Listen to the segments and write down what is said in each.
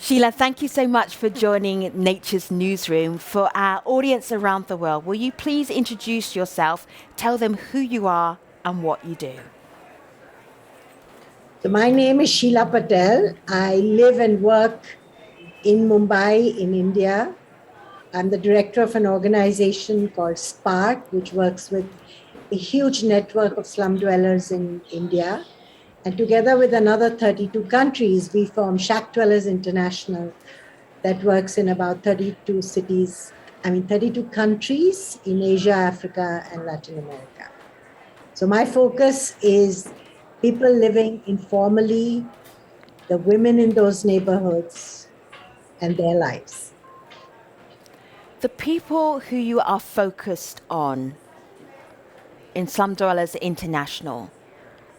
Sheela, thank you so much for joining Nature's Newsroom. For our audience around the world, will you please introduce yourself, tell them who you are and what you do? So my name is Sheela Patel. I live and work in Mumbai, in India. I'm the director of an organization called Spark, which works with a huge network of slum dwellers in India. And together with another 32 countries, we form Shack Dwellers International that works in about 32 32 countries in Asia, Africa, and Latin America. So my focus is people living informally, the women in those neighborhoods, and their lives. The people who you are focused on in Slum Dwellers International,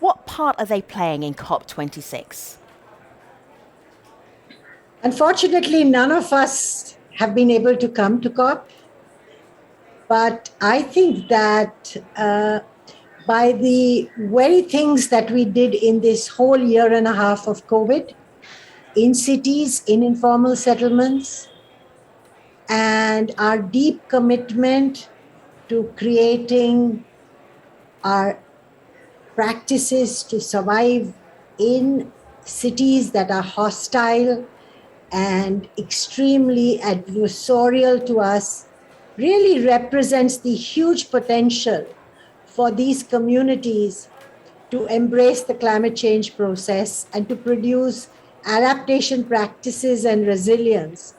what part are they playing in COP26? Unfortunately, none of us have been able to come to COP, but I think that by the very things that we did in this whole year and a half of COVID, in cities, in informal settlements, and our deep commitment to creating our practices to survive in cities that are hostile and extremely adversarial to us really represents the huge potential for these communities to embrace the climate change process and to produce adaptation practices and resilience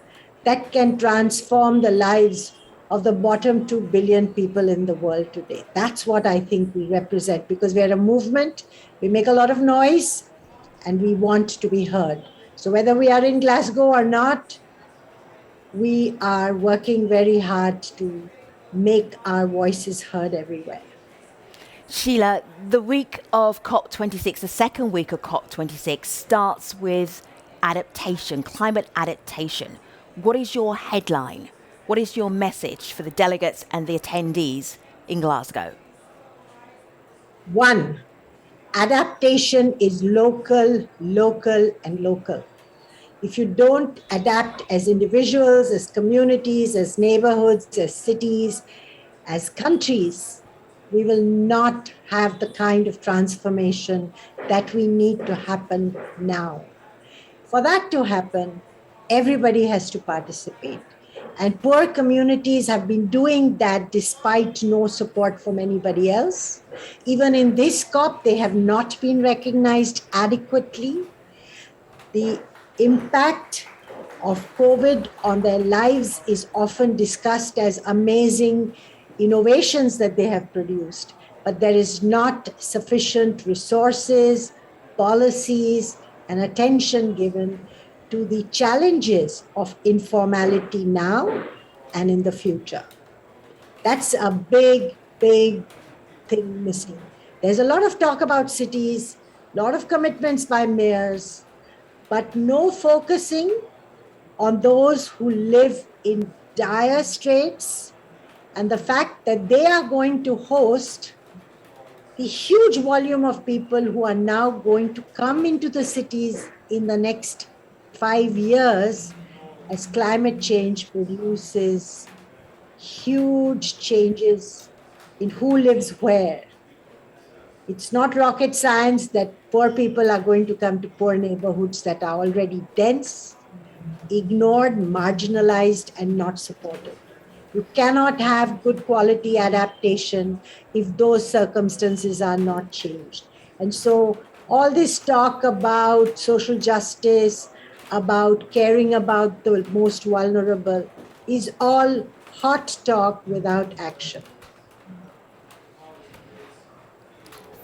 that can transform the lives of the bottom 2 billion people in the world today. That's what I think we represent, because we're a movement, we make a lot of noise, and we want to be heard. So whether we are in Glasgow or not, we are working very hard to make our voices heard everywhere. Sheela, the week of COP26, the second week of COP26, starts with adaptation, climate adaptation. What is your headline? What is your message for the delegates and the attendees in Glasgow? One, adaptation is local, local, and local. If you don't adapt as individuals, as communities, as neighborhoods, as cities, as countries, we will not have the kind of transformation that we need to happen now. For that to happen, everybody has to participate. And poor communities have been doing that despite no support from anybody else. Even in this COP, they have not been recognized adequately. The impact of COVID on their lives is often discussed as amazing innovations that they have produced, but there is not sufficient resources, policies, and attention given to the challenges of informality now and in the future. That's a big, big thing missing. There's a lot of talk about cities, a lot of commitments by mayors, but no focusing on those who live in dire straits and the fact that they are going to host the huge volume of people who are now going to come into the cities in the next 5 years as climate change produces huge changes in who lives where. It's not rocket science that poor people are going to come to poor neighborhoods that are already dense, ignored, marginalized, and not supported. You cannot have good quality adaptation if those circumstances are not changed. And so all this talk about social justice, about caring about the most vulnerable, is all hot talk without action.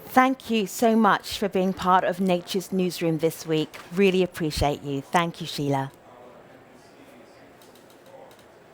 Thank you so much for being part of Nature's Newsroom this week. Really appreciate you. Thank you, Sheela.